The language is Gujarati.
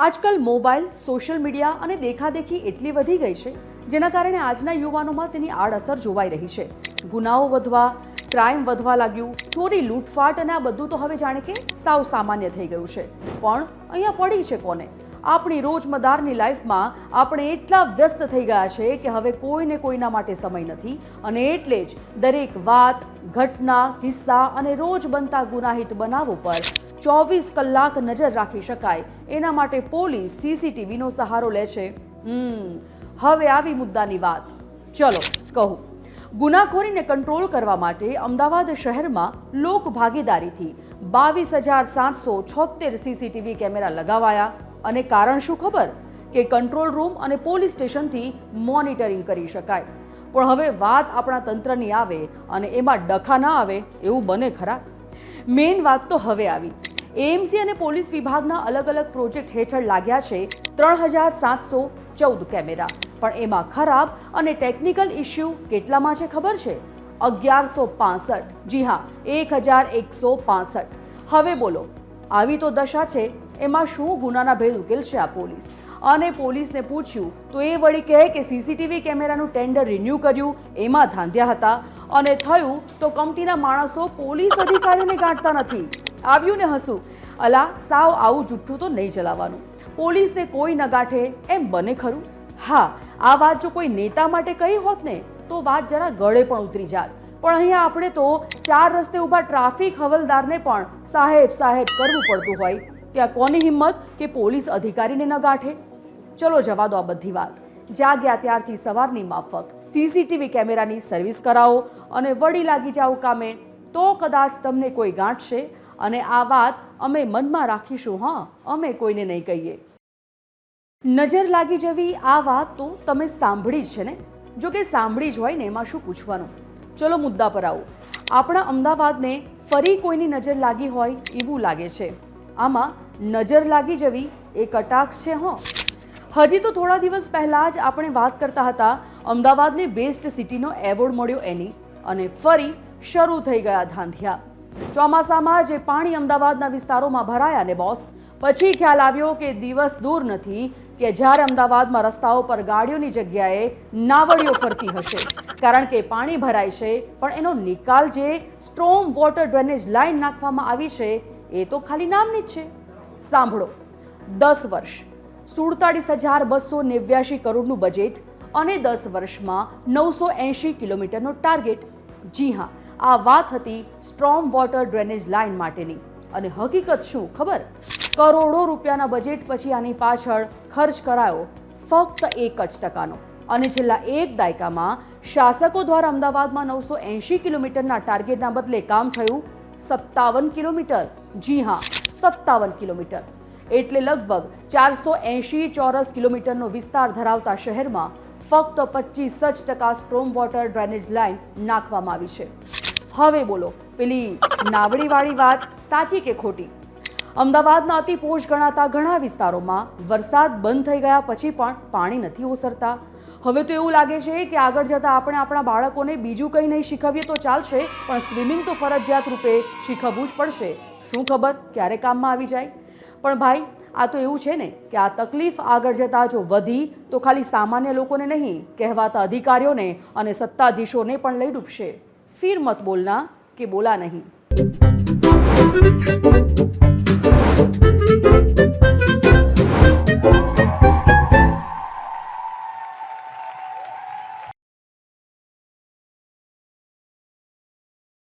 આજકાલ મોબાઈલ, સોશિયલ મીડિયા અને દેખાદેખી એટલી વધી ગઈ છે જેના કારણે આજના યુવાનોમાં તેની આડઅસર જોવાઈ રહી છે. ગુનાઓ વધવા, ક્રાઇમ વધવા લાગ્યું, ચોરી, લૂંટફાટ અને આ બધું તો હવે જાણે કે સાવ સામાન્ય થઈ ગયું છે. પણ અહીંયા પડી છે કોને? આપણી રોજમદારની લાઈફમાં આપણે એટલા વ્યસ્ત થઈ ગયા છે કે હવે કોઈને કોઈના માટે સમય નથી અને એટલે જ દરેક વાત, ઘટના, કિસ્સા અને રોજ બનતા ગુનાહિત બનાવો પર 24 કલાક નજર રાખી શકાય એના માટે પોલીસ સીસીટીવીનો સહારો લે છે. હવે આવી મુદ્દાની વાત. ચલો કહું. ગુનાખોરીને કંટ્રોલ કરવા માટે અમદાવાદ શહેરમાં લોક ભાગીદારીથી 22,776 સીસીટીવી કેમેરા લગાવાયા. અને કારણ શું ખબર? કે કંટ્રોલ રૂમ અને પોલીસ સ્ટેશનથી મોનિટરિંગ કરી શકાય. પણ હવે વાત આપણા તંત્રની આવે અને એમાં ડખા ના આવે એવું બને ખરા? મેઇન વાત તો હવે આવી. એએમસી અને પોલીસ વિભાગના અલગ અલગ પ્રોજેક્ટ હેઠળ લાગ્યા છે 3,714 કેમેરા. પણ એમાં ખરાબ અને ટેકનિકલ ઇસ્યુ કેટલામાં છે ખબર છે? 1165. જી હા, 1165. હવે બોલો, આવી તો દશા છે, એમાં શું ગુનાના ભેદ ઉકેલશે આ પોલીસ? અને પોલીસને પૂછ્યું તો એ વળી કહે કે સીસીટીવી કેમેરાનું ટેન્ડર રિન્યૂ કર્યું, એમાં ધાંધ્યા હતા અને થયું તો કંપનીના માણસો પોલીસ અધિકારીઓને ગાંઠતા નથી. આવ્યું ને હસું? અલા, સાવ આવું જુઠ્ઠું તો નહીં ચલાવવાનું. પોલીસને કોઈ ન ગાંઠે એમ બને ખરું? હા, આ વાત જો કોઈ નેતા માટે કહી હોત ને તો વાત જરા ગળે પણ ઉતરી જાત. પણ અહીંયા આપણે તો 4 રસ્તે ઊભા ટ્રાફિક હવલદારને પણ સાહેબ સાહેબ કરવું પડતું હોય. ત્યાં કોની હિંમત કે પોલીસ અધિકારીને ન ગાંઠે? ચલો જવા દો આ બધી વાત. જાગ્યા ત્યારથી સવારની માફક સીસીટીવી કેમેરાની સર્વિસ કરાવો અને વળી લાગી જાઓ કામે, તો કદાચ તમને કોઈ ગાંઠશે. અને આ વાત અમે મનમાં રાખીશું. હા, અમે કોઈને નહીં કહીએ. નજર લાગી જવી, આ વાત તો તમે સાંભળી જ છે ને? જો કે સાંભળી જ હોય ને એમાં શું પૂછવાનું. ચલો મુદ્દા પર આવો. આપણા અમદાવાદને ફરી કોઈની નજર લાગી હોય એવું લાગે છે. આમાં નજર લાગી જવી એ કટાક્ષ છે. હજી તો થોડા દિવસ પહેલાં જ આપણે વાત કરતા હતા અમદાવાદને બેસ્ટ સિટીનો એવોર્ડ મળ્યો એની, અને ફરી શરૂ થઈ ગયા ધાંધિયા. ચોમાસામાં જે પાણી અમદાવાદના વિસ્તારોમાં ભરાયા ને બોસ, પછી ખ્યાલ આવ્યો કે દિવસ દૂર નથી કે જ્યારે અમદાવાદમાં રસ્તાઓ પર ગાડીઓની જગ્યાએ નાવડીઓ ફરતી હશે. કારણ કે પાણી ભરાય છે પણ એનો નિકાલ જે સ્ટ્રોમ વોટર ડ્રેનેજ લાઇન નાખવામાં આવી છે એ તો ખાલી નામની જ છે. સાંભળો, 10 વર્ષ 47,289 કરોડનું બજેટ અને 10 વર્ષમાં 980 કિલોમીટરનો ટાર્ગેટ. જી હા, આ વાત હતી સ્ટ્રોમ વોટર ડ્રેનેજ લાઇન માટેની. અને હકીકત શું ખબર? કરોડો રૂપિયાના બજેટ પછી આની પાછળ ખર્ચ કરાયો ફક્ત 1% અને છેલ્લા એક દાયકામાં શાસકો દ્વારા અમદાવાદમાં 980 કિલોમીટરના ટાર્ગેટના બદલે કામ થયું 57 કિલોમીટર. જી હા, 57 કિલોમીટર. એટલે લગભગ 480 ચોરસ કિલોમીટરનો વિસ્તાર ધરાવતા શહેરમાં ફક્ત 25% સ્ટ્રોમ વોટર ડ્રેનેજ લાઇન નાખવામાં આવી છે. હવે બોલો, પેલી નાવડીવાળી વાત સાચી કે ખોટી? અમદાવાદના અતિ પોષ ગણાતા ઘણા વિસ્તારોમાં વરસાદ બંધ થઈ ગયા પછી પણ પાણી નથી ઓસરતા. હવે તો એવું લાગે છે કે આગળ જતાં આપણે આપણા બાળકોને બીજું કંઈ નહીં શીખવીએ તો ચાલશે, પણ સ્વિમિંગ તો ફરજિયાત રૂપે શીખવવું જ પડશે. શું ખબર ક્યારે કામમાં આવી જાય? પણ ભાઈ, આ તો એવું છે ને કે આ તકલીફ આગળ જતાં જો વધી તો ખાલી સામાન્ય લોકોને નહીં, કહેવાતા અધિકારીઓને અને સત્તાધીશોને પણ લઈ ડૂબશે. ફિર મત બોલના કે બોલા નહીં.